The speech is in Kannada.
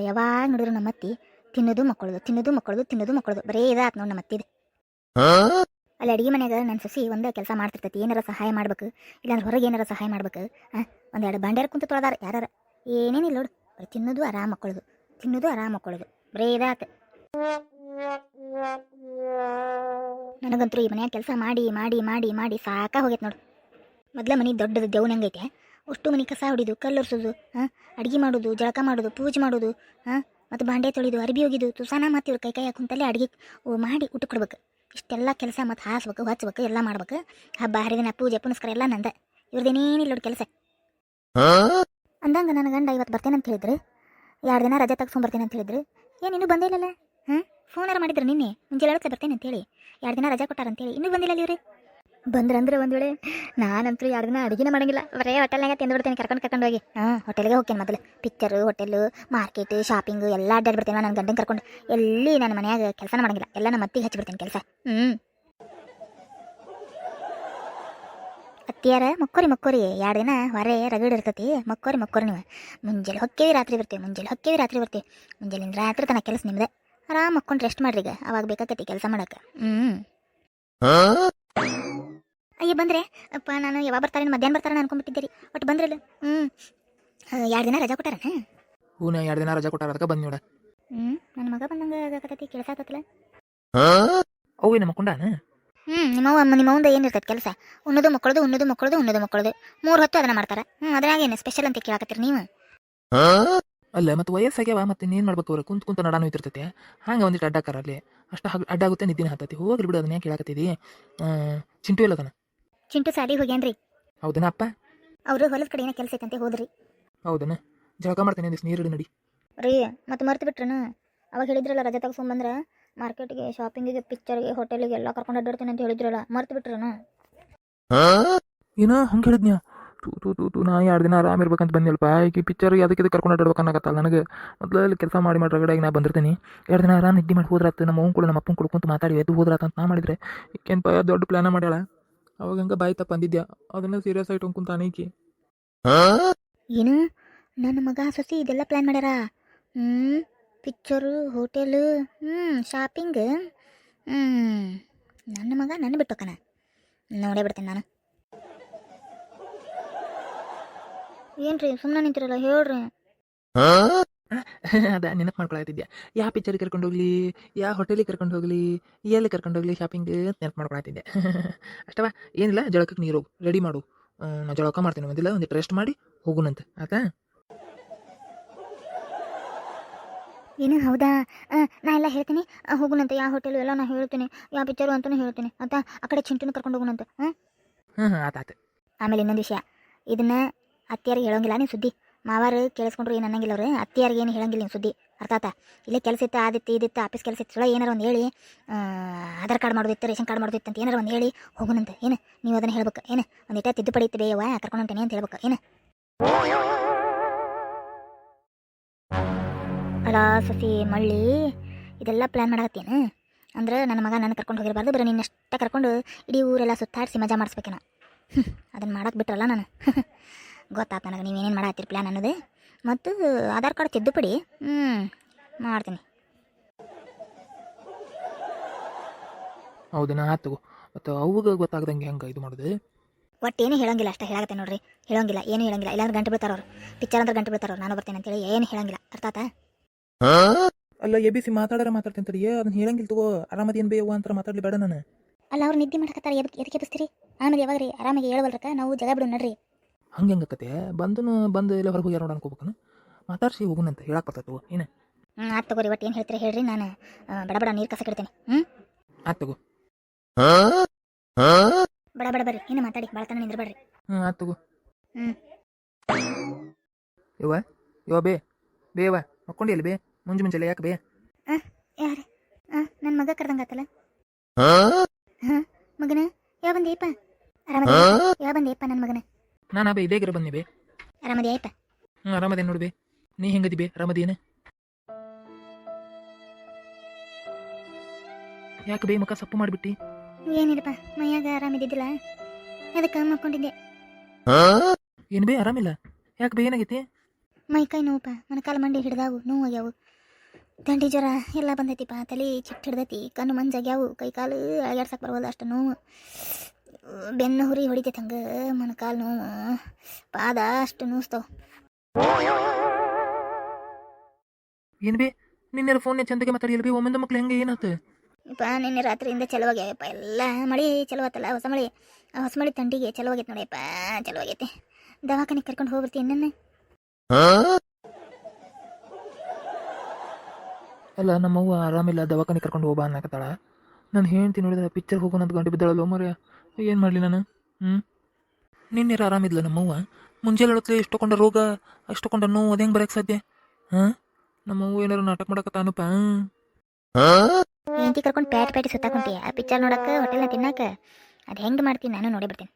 ಯಾವಾಗ ನೋಡಿದ್ರು ನಮ್ಮ ಅತ್ತಿ ತಿನ್ನೋದು ಮಕ್ಕಳದು ತಿನ್ನೋದು ಮಕ್ಕಳದು ತಿನ್ನೋದು ಮಕ್ಕಳದು ಬರೇ ಇದಾತ್ ನೋಡಿ ನಮ್ಮ ಅತ್ತಿದು. ಅಲ್ಲಿ ಅಡಿಗೆ ಮನ್ಯಾಗ ನನ್ನ ಸೊಸಿ ಒಂದೇ ಕೆಲಸ ಮಾಡ್ತಿರ್ತೈತಿ, ಏನಾರ ಸಹಾಯ ಮಾಡ್ಬೇಕು, ಇಲ್ಲಾಂದ್ರೆ ಹೊರಗೆ ಏನಾರ ಸಹಾಯ ಮಾಡ್ಬೇಕು. ಒಂದೆರಡು ಬಂಡ್ಯಾರ ಕುಂತು ತೊಳೆದಾರ ಯಾರು, ಏನೇನಿಲ್ಲ ನೋಡು, ಬರೀ ತಿನ್ನೋದು ಆರಾಮ್ ಮಕ್ಕಳದು, ತಿನ್ನೋದು ಆರಾಮ್ ಮಕ್ಕಳದು, ಬರೇ ಇದಾತ. ನನಗಂತೂ ಈ ಮನ್ಯಾಗ ಕೆಲಸ ಮಾಡಿ ಮಾಡಿ ಮಾಡಿ ಮಾಡಿ ಸಾಕ ಹೋಗೈತೆ ನೋಡು. ಮೊದಲ ಮನೆ ದೊಡ್ಡದು ದೇವ್ನ ಹೆಂಗೈತೆ, ಅಷ್ಟು ಮನೆ ಕಸ ಹೊಡಿದು ಕಲ್ಲೊರ್ಸೋದು, ಅಡುಗೆ ಮಾಡೋದು, ಜಳಕ ಮಾಡೋದು, ಪೂಜೆ ಮಾಡೋದು, ಮತ್ತು ಬಾಂಡೆ ತೊಳಿದು ಅರ್ಬಿ ಹೋಗಿದ್ದು ತುಸಾನ ಮತ್ತು ಇವ್ರು ಕೈ ಹಾಕುಂತಲ್ಲೇ ಅಡುಗೆ ಮಾಡಿ ಊಟ ಕೊಡ್ಬೇಕು. ಇಷ್ಟೆಲ್ಲ ಕೆಲಸ ಮತ್ತು ಹಾಸ್ಬೇಕು ಹಚ್ಬೇಕು ಎಲ್ಲ ಮಾಡ್ಬೇಕು. ಹಬ್ಬ ಹರಿದಿನ ಪೂಜೆ ಪುನಸ್ಕಾರ ಎಲ್ಲ ನಂದೆ, ಇವ್ರದ್ದೇನೇನಿಲ್ಲ ನೋಡಿ ಕೆಲಸ. ಅಂದಂಗೆ ನನ್ನ ಗಂಡ ಇವತ್ತು ಬರ್ತೇನೆ ಅಂತ ಹೇಳಿದ್ರು, 2 ದಿನ ರಜೆ ತಗ್ಸ್ಕೊಂಬರ್ತೇನೆ ಅಂತ ಹೇಳಿದ್ರು. ಏನು ಇನ್ನೂ ಬಂದೇ ಇಲ್ಲಲ್ಲ? ಫೋನಾರ ಮಾಡಿದ್ರು ನಿನ್ನೆ ಮುಂಜಾನೆ ಹೇಳಕ್ಕೆ ಬರ್ತೇನೆ ಅಂತೇಳಿ, 2 ದಿನ ರಜೆ ಕೊಟ್ಟಾರಂತೇಳಿ ಇನ್ನೂ ಬಂದಿಲ್ಲ ಇವ್ರೆ. ಬಂದ್ರಂದ್ರೆ ಒಂದು ವೇಳೆ ನಾನಂತೂ 2 ದಿನ ಅಡುಗೆನೇ ಮಾಡಂಗಿಲ್ಲ, ಬರೇ ಹೋಟೆಲ್ನಾಗ ತಿಂದುಬಿಡ್ತೇನೆ ಕರ್ಕೊಂಡು ಹೋಗಿ. ಹೋಟೆಲ್ಗೆ ಹೋಗ್ತೇನೆ ಮೊದಲು, ಪಿಕ್ಚರು ಹೋಟೆಲು ಮಾರ್ಕೆಟ್ ಶಾಪಿಂಗು ಎಲ್ಲ ಅಡ್ಡಾಡ್ಬಿಡ್ತೇನೆ. ನನ್ನ ಗಂಡನ ಕರ್ಕೊಂಡು ಎಲ್ಲಿ ನನ್ನ ಮನ್ಯಾಗ ಕೆಲಸನ ಮಾಡಂಗಿಲ್ಲ, ಎಲ್ಲ ನಮ್ಮ ಅತ್ತಿಗೆ ಹಚ್ಚಿಬಿಡ್ತೇನೆ ಕೆಲಸ. ಅತ್ತಿಯಾರ ಮಕ್ಕೋರಿ 2 ದಿನ ಹೊರೆ ರಗಡ್ ಇರ್ತೈತಿ, ಮಕ್ಕೋರಿ ನೀವು. ಮುಂಜಾನೆ ಹೊಕ್ಕೇವಿ ರಾತ್ರಿ ಬರ್ತೀವಿ, ಮುಂಜಾನಿಂದ ರಾತ್ರಿ ತನಕ ಕೆಲಸ ನಿಮ್ದೆ. ಆರಾಮ್ ಮಕ್ಕೊಂಡು ರೆಸ್ಟ್ ಮಾಡ್ರಿ, ಈಗ ಅವಾಗ ಬೇಕಾಕತಿ ಕೆಲಸ ಮಾಡಕ್ಕೆ. ಅಯ್ಯ ಬಂದ್ರೆ ಅಪ್ಪ, ನಾನು ಯಾವಾಗ ಬರ್ತಾರೆ ಮಧ್ಯಾಹ್ನ ಬರ್ತಾರೆ ಅನ್ಕೊಂಡ್ಬಿಟ್ಟಿದ್ದೀರಿ, ಒಟ್ಟು ಬಂದ್ರಲ್ಲ. 2 ದಿನ ರಜಾ ಕೊಟ್ಟಾರ. ಹೂನ 2 ದಿನ ರಜಾ ಕೊಟ್ಟಾರ, ಅದಕ್ಕೆ ಬಂದ್ ನೋಡ. ನನ್ನ ಮಗ ಬಂದಂಗೆ ಆಗಕತ್ತೈತಿ, ಕೆಲಸ ಅವು ನಮ್ಮ ಕೊಂಡಾನ. ನಿಮ್ಮವಂದ ಏನಿರ್ತೈತೆ ಕೆಲಸ, ಉಣ್ಣೋದು ಮಕ್ಕಳದು 3 ಹೊತ್ತು ಅದನ್ನ ಮಾಡ್ತಾರ. ಅದ್ರಾಗೇನು ಸ್ಪೆಷಲ್ ಅಂತ ಕೇಳಾಕತ್ತೀರಿ ನೀವು? ಅಲ್ಲ ಮತ್ತೆ ವಯಸ್ಸಾಗ್ಯಾವ, ಮತ್ತೆ ಇನ್ನೇನು ಮಾಡ್ಬೇಕು, ಅವ್ರು ಕುಂತ ನಡಾನು ಇರ್ತಿರ್ತೈತೆ, ಹಂಗೆ ಒಂದಿಟ್ಟು ಅಡ್ಡಾಕಾರ ಅಲ್ಲಿ ಅಷ್ಟು ಅಡ್ಡಾಗುತ್ತೆ, ನಿದ್ದಿನ ಹತ್ತೈತಿ. ಹೋಗ್ರಿ ಬಿಡು, ಅದನ್ನ ಕೇಳಾಕತ್ತಿದಿ. ಚಿಂಟು ಇಲ್ಲದನ? ಚಿಂಟು ಸಾಲಿ ಹೋಗ್ಯಾನ್ರಿ. ಹೌದನ ಅಪ್ಪ? ಅವರು ಹೊಲದ ಕಡೆ ಏನೋ ಕೆಲಸ ಐತಂತೆ ಹೋದ್ರಿ. ಹೌದನ? ಜಳಕ ಮಾಡ್ತೇನೆ, ನೀರು ನಡಿ ರೀ. ಮತ್ತೆ ಮರ್ತು ಬಿಟ್ರನ? ಅವಾಗ ಹೇಳಿದ್ರಲ್ಲ ರಜೆ ತಗ್ಸ್ಕೊಂಬಂದ್ರೆ ಮಾರ್ಕೆಟ್ಗೆ, ಶಾಪಿಂಗಿಗೆ, ಪಿಕ್ಚರ್ಗೆ, ಹೋಟೆಲಿಗೆ ಎಲ್ಲ ಕರ್ಕೊಂಡು ಅಡ್ಡಾಡ್ತೀನಿ ಅಂತ ಹೇಳಿದ್ರಲ್ಲ, ಮರ್ತು ಬಿಟ್ರನ? ಏನೋ ಹಂಗೆ ಹೇಳಿದ್ನ್ಯಾ? ತೂ ನಾ 2 ದಿನ ಆರಾಮ್ ಇರ್ಬೇಕಂತ ಬಂದಿಲ್ಪ, ಈಗ ಪಿಕ್ಚರ್ ಅದಕ್ಕೆ ಕರ್ಕೊಂಡು ಅಡ್ಡಾಡ್ಬೇಕು ಅನ್ನಕತ್ತಲ್ಲ ನನಗೆ. ಮೊದಲು ಕೆಲಸ ಮಾಡಿ ರಗಡಾಗಿ ನಾ ಬಂದಿರ್ತೀನಿ, 2 ದಿನ ಆರಾಮ್ ನಿದ್ದೆ ಮಾಡಿ ಹೋದ್ರಾತು, ನಮ್ಮ ಅವ್ನ ಕೂಡ ನಮ್ಮ ಅಪ್ಪನ ಕುಡ್ಕೊಂತ ಮಾತಾಡಿ ಎದ್ದು ಹೋದ್ರಾತ ಅಂತ ನಾ ಮಾಡಿದ್ರೆ, ಈಕೇನಪ್ಪ ದೊಡ್ಡ ಪ್ಲಾನ ಮಾಡ್ಯಾಳ. ಅವಾಗ ಹಂಗೆ ಬಾಯಿ ತಪ್ಪ ಅಂದಿದ್ಯಾ, ಅದನ್ನ ಸೀರಿಯಸ್ ಆಗಿ ಕುಂತಾನೆ ಈಕಿ. ಏನು ನನ್ನ ಮಗ ಸೊಸಿ ಇದೆಲ್ಲ ಪ್ಲ್ಯಾನ್ ಮಾಡ್ಯಾರ? Picture, hotel, shopping. ನನ್ನ ಮಗ ನನ್ನ ಬಿಟ್ಟೋಕನ, ನೋಡೇ ಬಿಡ್ತೇನೆ ನಾನು. ಏನ್ರಿ ಸುಮ್ಮನೆ ನಿಂತಿರಲ್ಲ, ಹೇಳ್ರಿ. ಅದ ನೆನಪು ಮಾಡ್ಕೊಳತಿದ್ಯಾ, ಯಾವ ಪಿಕ್ಚರಿಗೆ ಕರ್ಕೊಂಡು ಹೋಗ್ಲಿ, ಯಾವ ಹೋಟೆಲಿಗೆ ಕರ್ಕೊಂಡು ಹೋಗ್ಲಿ, ಎಲ್ಲಿ ಕರ್ಕೊಂಡು ಹೋಗ್ಲಿ ಶಾಪಿಂಗ್ ನೆನಪು ಮಾಡ್ಕೊಳತಿದ್ದೆ. ಅಷ್ಟವಾ, ಏನಿಲ್ಲ, ಜಳಕಕ್ಕೆ ನೀರು ರೆಡಿ ಮಾಡು, ನಾ ಜಳಕ ಮಾಡ್ತೇನೆ, ಒಂದಿಲ್ಲ ಒಂದಿಟ್ಟು ರೆಸ್ಟ್ ಮಾಡಿ ಹೋಗುನಂತೆ, ಆತಾ? ಏನು ಹೌದಾ? ನಾ ಎಲ್ಲ ಹೇಳ್ತೀನಿ, ಹೋಗುನಂತೆ. ಯಾವ ಹೋಟೆಲು ಎಲ್ಲ ನಾ ಹೇಳ್ತೀನಿ, ಯಾವ ಪಿಕ್ಚರು ಅಂತಲೂ ಹೇಳ್ತೀನಿ ಆತ. ಆ ಕಡೆ ಚಿಂಟುನ ಕರ್ಕೊಂಡು ಹೋಗುನಂತೆ. ಆತಾತ. ಆಮೇಲೆ ಇನ್ನೊಂದು ವಿಷಯ, ಇದನ್ನ ಅತ್ತಿಯಾರಿಗೆ ಹೇಳೋಂಗಿಲ್ಲ ನೀನು ಸುದ್ದಿ. ಮಾವಾರು ಕೇಳಿಸ್ಕೊಂಡ್ರು ಏನು ಅನ್ನಂಗಿಲ್ಲ ಅವ್ರು, ಅತ್ತಿಯಾರಿಗೆ ಏನು ಹೇಳಂಗಿಲ್ಲ ನೀನು ಸುದ್ದಿ, ಅರ್ಥ ಆತಾ? ಇಲ್ಲೇ ಕೆಲಸ ಇತ್ತು, ಇದಿತ್ತು ಆಫೀಸ್ ಕೆಲಸ ಇತ್ತು, ಸುಳ್ಳ ಏನಾರು ಒಂದು ಹೇಳಿ, ಆಧಾರ್ ಕಾರ್ಡ್ ಮಾಡೋದಿತ್ತು, ರೇಷನ್ ಕಾರ್ಡ್ ಮಾಡೋದಿತ್ತು ಅಂತ ಏನಾರು ಒಂದು ಹೇಳಿ ಹೋಗುನಂತೆ. ಏನು ನೀವು ಅದನ್ನು ಹೇಳ್ಬೇಕು, ಏನು ಒಂದಿಟ ತಿದ್ದುಪಡಿ ಇತ್ತು ಬೇಯವ್ವ ಕರ್ಕೊಂಡು ಹೊಂಟೇನೆ ಅಂತ ಹೇಳ್ಬೇಕು. ಏನು ಅಲ್ಲ ಸಸಿ ಮಳ್ಳಿ, ಇದೆಲ್ಲ ಪ್ಲ್ಯಾನ್ ಮಾಡಾಕತ್ತೇನು? ಅಂದ್ರೆ ನನ್ನ ಮಗ ನನ್ನ ಕರ್ಕೊಂಡು ಹೋಗಿರಬಾರ್ದು, ಬರೀ ನಿನ್ನಷ್ಟ ಕರ್ಕೊಂಡು ಇಡೀ ಊರೆಲ್ಲ ಸುತ್ತಾಡಿಸಿ ಮಜಾ ಮಾಡಿಸ್ಬೇಕೇನೋ. ಅದನ್ನು ಮಾಡಕ್ಕೆ ಬಿಟ್ರಲ್ಲ ನಾನು. ಗೊತ್ತಾಯ್ತು ನನಗೆ ನೀವೇನೇನು ಮಾಡತ್ತೀರಿ ಪ್ಲ್ಯಾನ್ ಅನ್ನೋದು. ಮತ್ತು ಆಧಾರ್ ಕಾರ್ಡ್ ತಿದ್ದುಪಡಿ ಮಾಡ್ತೀನಿ. ಹೌದನ? ಆತು. ಮತ್ತು ಅವಾಗ ಗೊತ್ತಾಗ್ದಂಗೆ ಹೆಂಗೆ ಇದು ಮಾಡೋದು? ಒಟ್ಟೇನು ಹೇಳಂಗಿಲ್ಲ, ಅಷ್ಟೇ ಹೇಳಾಕತ್ತೆ ನೋಡ್ರಿ. ಹೇಳೋಂಗಿಲ್ಲ, ಏನು ಹೇಳಂಗಿಲ್ಲ, ಇಲ್ಲಾಂದ್ರೆ ಗಂಟೆ ಬೀಳ್ತಾರ ಅವ್ರು. ಪಿಕ್ಚರ್ ಅಂದ್ರೆ ಗಂಟೆ ಬೀಳ್ತಾರ ಅವ್ರು, ನಾನು ಬರ್ತೇನೆ ಅಂತೇಳಿ ಏನು ಹೇಳಂಗಿಲ್ಲ, ಅರ್ಥ ಆತಾ? ಅಲ್ಲ ಎಬಿಸಿ ಮಾತಾಡ್ತೇನೆ ತಡಿ, ಅದನ್ನ ಹೇಳಂಗಿಲ್ಲ ತಗೋ. ಆರಾಮದೇನು ಬೇಯವ್ವ ಅಂತ ಮಾತಾಡ್ಲಿ ಬೇಡ ನಾನು. ಅಲ್ಲ ಅವ್ರು ನಿದ್ದೆ ಮಾಡಕತ್ತಾರ, ಎದಕ್ಕೆ ಎಬ್ಬಿಸ್ತೀರಿ? ಆಮೇಲೆ ಯಾವಾಗ ರೀ ಆರಾಮಾಗಿ ಹೇಳ್ವಲ್ರಕ್ಕ, ನಾವು ಜಗ ಬಿಡು ನಡ್ರಿ. ಹಂಗೆ ಹೆಂಗಕತ್ತೆ? ಬಂದು ಎಲ್ಲ ಹೊರಗೆ ಹೋಗ್ಯಾರ ನೋಡ ಅನ್ಕೋಬೇಕನ, ಮಾತಾಡ್ಸಿ ಹೋಗುನಂತ ಹೇಳಕ್ಕೆ ಬರ್ತೈತೆ. ಏನು ಆತು ತಗೋರಿ, ಒಟ್ಟು ಏನು ಹೇಳ್ತೀರಿ ಹೇಳ್ರಿ, ನಾನು ಬಡ ನೀರು ಕಸ ಕೆಡ್ತೇನೆ. ಆತು ತಗೋ. ಬಡ ಬರ್ರಿ, ಏನು ಮಾತಾಡಿ ಭಾಳ ನಿಂದ್ರಬೇಡ್ರಿ. ಆತು ತಗೋ. ಯವ್ವ ಬೇವ ಮಕ್ಕೊಂಡಿಲ್ಲ ಬೇ, ಮುಂಜಾನೆ ಯಾಕೆ ಬೇ? ಯಾರು? ನನ್ನ ಮಗ ಕರ್ದಂಗಾತಲ್ಲ. ಮಗನ ಯಾವ ಬಂದೇಪ? ಯಾವ ಬಂದೇಪ ನನ್ನ ಮಗನ? ನಾನು ಬೇ ಇದೇಗಿರ ಬಂದೆ ಬೇ. ಆರಾಮದೇಯಪ್ಪ? ಆರಾಮದೇ ನೋಡಿ ಬೇ. ನೀ ಹೆಂಗದಿ ಬೇ? ಆರಾಮದೇನು? ಯಾಕೆ ಬೇ ಮುಖ ಸಪ್ಪು ಮಾಡಿಬಿಟ್ಟಿ? ಏನಿಲ್ಲಪ್ಪ, ಮೈಯಾಗ ಆರಾಮಿದ್ದಿದ್ದಿಲ್ಲ, ಅದಕ್ಕೆ ಮಕ್ಕೊಂಡಿದ್ದೆ. ಏನು ಬೇ ಆರಾಮಿಲ್ಲ? ಯಾಕೆ ಬೇ ಏನಾಗೈತಿ? ಮೈ ಕೈ ನೋವಪ್ಪ ಮೊಣಕಾಲು ಮಂಡಿ ಹಿಡ್ದಾವು ನೋವಾಗ್ಯಾವು ದಂಡಿ ಜ್ವರ ಎಲ್ಲ ಬಂದೈತಿಪ್ಪ ತಲೆ ಚಿಟ್ಟು ಹಿಡ್ದೈತಿ ಕಣ್ಣು ಮಂಜಾಗ್ಯಾವು ಕೈ ಕಾಲು ಅಳಗ್ಯಾಡ್ಸಕ್ಕೆ ಬರೋಲ್ಲ ಅಷ್ಟು ನೋವು ಬೆನ್ನು ಹುರಿ ಹೊಡಿತೈತೆ ಹಂಗೆ ಮೊಣಕಾಲು ನೋವು ಪಾದ ಅಷ್ಟು ನೋಸ್ತಾವ ಏನು ಬಿ ನಿನ್ನೆ ಫೋನ್ ಚಂದಗೆ ಮಾತಾಡಿಲ್ಲ ಬಿ ಒಮ್ಮೆ ಮಕ್ಳು ಹೆಂಗೆ ಏನಾಯ್ತು ಇಪ್ಪ ನಿನ್ನೆ ರಾತ್ರಿಯಿಂದ ಚಲುವಾಗ್ಯಾವಪ್ಪ ಎಲ್ಲ ಮಳೆ ಚಲುವಾತಲ್ಲ ಹೊಸ ಮಳೆ ಆ ಹೊಸ ಮಳೆ ತಂಡಿಗೆ ಚಲುವಾಗೈತೆ ನೋಡಿಯಪ್ಪ ಚಲುವಾಗೈತೆ ದವಾಖಾನೆಗೆ ಕರ್ಕೊಂಡು ಹೋಗ್ಬಿಡ್ತೀನಿ ನನ್ನ ಅಲ್ಲ ನಮ್ಮವ್ವ ಆರಾಮಿಲ್ಲ ದವಾಖಾನೆ ಕರ್ಕೊಂಡು ಹೋಗ್ಬಾ ಅನ್ನಕತ್ತಾಳ ನಾನು ಹೇಳ್ತೀನಿ ನೋಡಿದ್ರೆ ಪಿಕ್ಚರ್ ಹೋಗೋಣ ಅಂತ ಗಂಟೆ ಬಿದ್ದಾಳಲ್ಲ ಮರ್ಯ ಏನು ಮಾಡಲಿ ನಾನು ನಿನ್ನೆ ಆರಾಮಿದ್ಲ ನಮ್ಮವ್ವ ಮುಂಜಾನೆ ಹೇಳತ್ಲೆ ಇಷ್ಟೊಕೊಂಡ ರೋಗ ಅಷ್ಟೊಕೊಂಡ ನೋವು ಅದು ಹೆಂಗೆ ಬರೋಕ್ಕೆ ಸಾಧ್ಯ ಹಾಂ ನಮ್ಮವ್ವ ಏನಾರು ನಾಟಕ ಮಾಡಕತ್ತಾನಪ್ಪ ಹೆಂಡತಿ ಕರ್ಕೊಂಡು ಪ್ಯಾಟಿ ಸುತ್ತಾಕೊಂತಿ ಆ ಪಿಕ್ಚರ್ ನೋಡಕ್ಕೆ ಹೋಟೆಲ್ನ ತಿನ್ನಾಕ ಅದು ಹೆಂಗೆ ಮಾಡ್ತೀನಿ ನಾನು ನೋಡಿ ಬಿಡ್ತೀನಿ